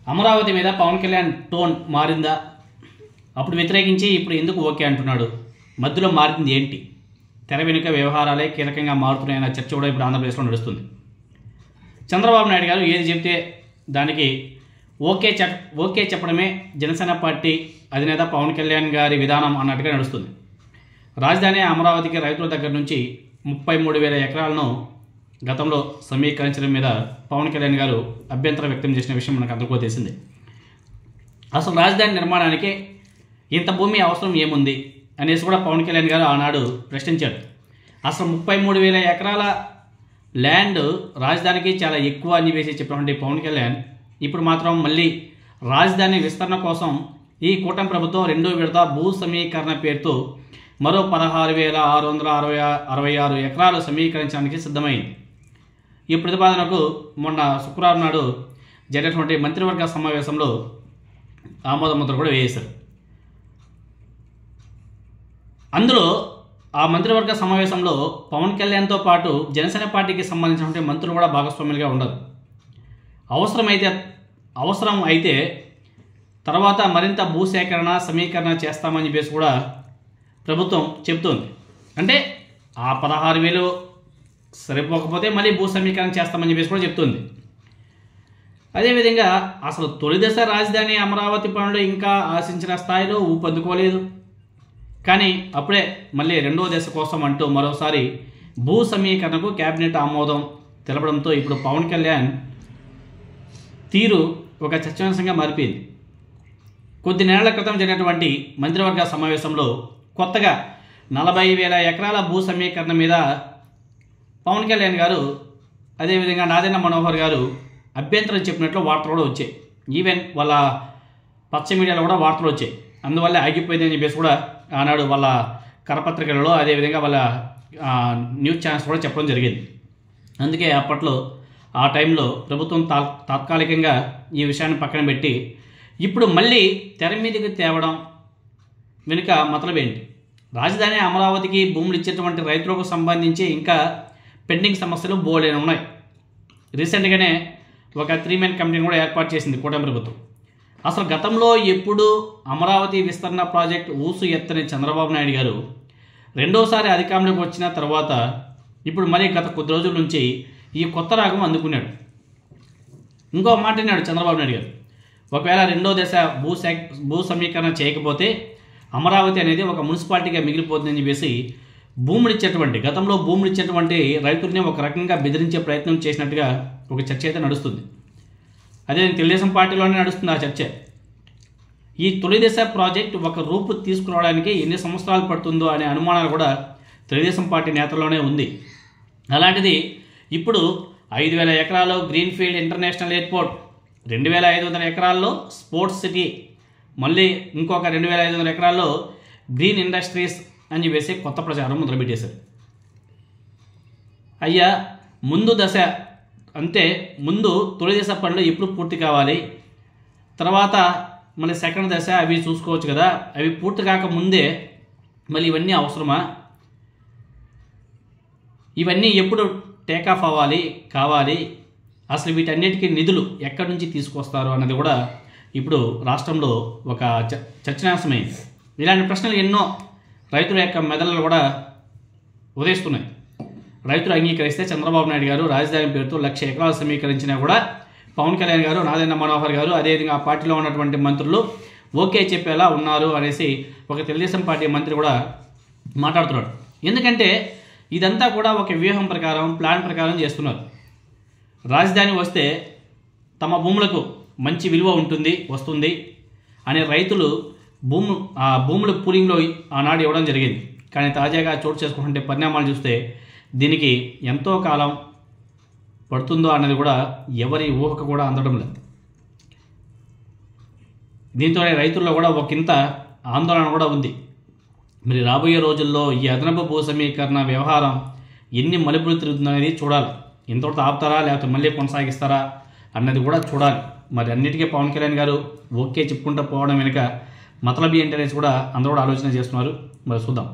అమరావతి మీద పవన్ కళ్యాణ్ టోన్ మారిందా? అప్పుడు వ్యతిరేకించి ఇప్పుడు ఎందుకు ఓకే అంటున్నాడు? మధ్యలో మారింది ఏంటి? తెర వెనుక వ్యవహారాలే కీలకంగా మారుతున్నాయన్న చర్చ కూడా ఇప్పుడు ఆంధ్రప్రదేశ్లో నడుస్తుంది. చంద్రబాబు నాయుడు గారు ఏది చెబితే దానికి ఓకే చెప్పడమే జనసేన పార్టీ అధినేత పవన్ కళ్యాణ్ గారి విధానం అన్నట్టుగా నడుస్తుంది. రాజధాని అమరావతికి రైతుల దగ్గర నుంచి 33,000 ఎకరాలను గతంలో సమీకరించడం మీద పవన్ కళ్యాణ్ గారు అభ్యంతరం వ్యక్తం చేసిన విషయం మనకు అందరికీ తెలిసిందే. అసలు రాజధాని నిర్మాణానికి ఇంత భూమి అవసరం ఏముంది అనేసి కూడా పవన్ కళ్యాణ్ గారు ఆనాడు ప్రశ్నించాడు. అసలు 33,000 ఎకరాల ల్యాండ్ రాజధానికి చాలా ఎక్కువ అని చెప్పినటువంటి పవన్ కళ్యాణ్ ఇప్పుడు మాత్రం మళ్ళీ రాజధాని విస్తరణ కోసం ఈ కూటమి ప్రభుత్వం 2వ విడత భూ సమీకరణ పేరుతో మరో 16,666 ఎకరాలు సమీకరించడానికి సిద్ధమైంది. ఈ ప్రతిపాదనకు మొన్న శుక్రవారం నాడు జరిగినటువంటి మంత్రివర్గ సమావేశంలో ఆమోద ముద్ర కూడా వేశారు. ఆ మంత్రివర్గ సమావేశంలో పవన్ కళ్యాణ్తో పాటు జనసేన పార్టీకి సంబంధించినటువంటి మంత్రులు కూడా భాగస్వాములుగా ఉండరు. అవసరం అయితే తర్వాత మరింత భూసేకరణ సమీకరణ చేస్తామని చెప్పేసి కూడా ప్రభుత్వం చెబుతోంది. అంటే ఆ 16,000 సరిపోకపోతే మళ్ళీ భూ సమీకరణ చేస్తామని చెప్పేసి కూడా చెప్తుంది. అదేవిధంగా అసలు తొలి దశ రాజధాని అమరావతి పనులు ఇంకా ఆశించిన స్థాయిలో ఊపందుకోలేదు. కానీ అప్పుడే మళ్ళీ 2వ దశ కోసం అంటూ మరోసారి భూ సమీకరణకు కేబినెట్ ఆమోదం తెలపడంతో ఇప్పుడు పవన్ కళ్యాణ్ తీరు ఒక చర్చనీయాంశంగా మారిపోయింది. కొద్ది నెలల క్రితం జరిగినటువంటి మంత్రివర్గ సమావేశంలో కొత్తగా 40,000 ఎకరాల భూ సమీకరణ మీద పవన్ కళ్యాణ్ గారు అదేవిధంగా నాదెండ్ల మనోహర్ గారు అభ్యంతరం చెప్పినట్లు వార్తలు కూడా వచ్చాయి. ఈవెన్ వాళ్ళ పచ్చ మీడియాలో కూడా వార్తలు వచ్చాయి. అందువల్ల ఆగిపోయింది అని చెప్పేసి కూడా ఆనాడు వాళ్ళ కరపత్రికలలో అదేవిధంగా వాళ్ళ న్యూస్ ఛానల్స్ కూడా చెప్పడం జరిగింది. అందుకే అప్పట్లో ఆ టైంలో ప్రభుత్వం తాత్కాలికంగా ఈ విషయాన్ని పక్కన పెట్టి ఇప్పుడు మళ్ళీ తెర మీదకి తేవడం వెనుక మతలబ్ ఏంటి? రాజధాని అమరావతికి భూములు ఇచ్చేటువంటి రైతులకు సంబంధించి ఇంకా పెండింగ్ సమస్యలు బోలెడు ఉన్నాయి. రీసెంట్గానే ఒక 3-man కమిటీని కూడా ఏర్పాటు చేసింది కూటమి ప్రభుత్వం. అసలు గతంలో ఎప్పుడు అమరావతి విస్తరణ ప్రాజెక్ట్ ఊసు ఎత్తని చంద్రబాబు నాయుడు గారు రెండోసారి అధికారంలోకి వచ్చిన తర్వాత ఇప్పుడు మళ్ళీ గత కొద్ది రోజుల నుంచి ఈ కొత్త రాగం అందుకున్నాడు. ఇంకో మాట అన్నాడు చంద్రబాబు నాయుడు గారు, ఒకవేళ 2వ దశ భూ సమీకరణ చేయకపోతే అమరావతి అనేది ఒక మున్సిపాలిటీగా మిగిలిపోతుందని చెప్పేసి గతంలో భూములు ఇచ్చేటువంటి రైతుల్ని ఒక రకంగా బెదిరించే ప్రయత్నం చేసినట్టుగా ఒక చర్చ అయితే నడుస్తుంది. అదే తెలుగుదేశం పార్టీలోనే నడుస్తుంది ఆ చర్చ. ఈ తొలి దశ ప్రాజెక్ట్ ఒక రూపు తీసుకురావడానికి ఎన్ని సంవత్సరాలు పడుతుందో అనే అనుమానాలు కూడా తెలుగుదేశం పార్టీ నేతల్లోనే ఉంది. అలాంటిది ఇప్పుడు 5,000 ఎకరాల్లో గ్రీన్ఫీల్డ్ ఇంటర్నేషనల్ ఎయిర్పోర్ట్, 2,500 ఎకరాల్లో స్పోర్ట్స్ సిటీ, మళ్ళీ ఇంకొక 2,500 ఎకరాల్లో గ్రీన్ ఇండస్ట్రీస్ అని చెప్పేసి కొత్త ప్రచారం మొదలుపెట్టేశారు. అయ్యా, ముందు తొలి దశ పనులు ఎప్పుడు పూర్తి కావాలి, తర్వాత మళ్ళీ సెకండ్ దశ అవి చూసుకోవచ్చు కదా, అవి పూర్తి కాకముందే మళ్ళీ ఇవన్నీ అవసరమా? ఇవన్నీ ఎప్పుడు టేకాఫ్ కావాలి? అసలు వీటన్నిటికీ నిధులు ఎక్కడి నుంచి తీసుకొస్తారు అన్నది కూడా ఇప్పుడు రాష్ట్రంలో ఒక చర్చనీయాంశమైంది. ఇలాంటి ప్రశ్నలు ఎన్నో రైతుల యొక్క మెదళ్ళు కూడా ఉదయిస్తున్నాయి. రైతులు అంగీకరిస్తే చంద్రబాబు నాయుడు గారు రాజధాని పేరుతో 1,00,000 ఎకరాలు సమీకరించినా కూడా పవన్ కళ్యాణ్ గారు, నాదెండ్ల మనోహర్ గారు, అదేవిధంగా ఆ పార్టీలో ఉన్నటువంటి మంత్రులు ఓకే చెప్పేలా ఉన్నారు అనేసి ఒక తెలుగుదేశం పార్టీ మంత్రి కూడా మాట్లాడుతున్నాడు. ఎందుకంటే ఇదంతా కూడా ఒక వ్యూహం ప్రకారం, ప్లాన్ ప్రకారం చేస్తున్నారు. రాజధాని వస్తే తమ భూములకు మంచి విలువ వస్తుంది అనే రైతులు భూముల పూలింగ్లో ఆనాడు ఇవ్వడం జరిగింది. కానీ తాజాగా చోటు చేసుకుంటుంటే పరిణామాలు చూస్తే దీనికి ఎంతో కాలం పడుతుందో అన్నది కూడా ఎవరి ఊహకు కూడా అందడం లేదు. దీంతో రైతుల్లో కూడా ఒకంత ఆందోళన కూడా ఉంది. మరి రాబోయే రోజుల్లో ఈ అదనపు భూ సమీకరణ వ్యవహారం ఎన్ని మలుపులు తిరుగుతుందనేది చూడాలి. ఎంతవరకు ఆపుతారా లేకపోతే మళ్ళీ కొనసాగిస్తారా అన్నది కూడా చూడాలి. మరి అన్నిటికీ పవన్ కళ్యాణ్ గారు ఓకే చెప్పుకుంటూ పోవడం వెనుక మతలబీ ఏంటనేసి కూడా అందరూ కూడా ఆలోచన చేస్తున్నారు. మరి చూద్దాం.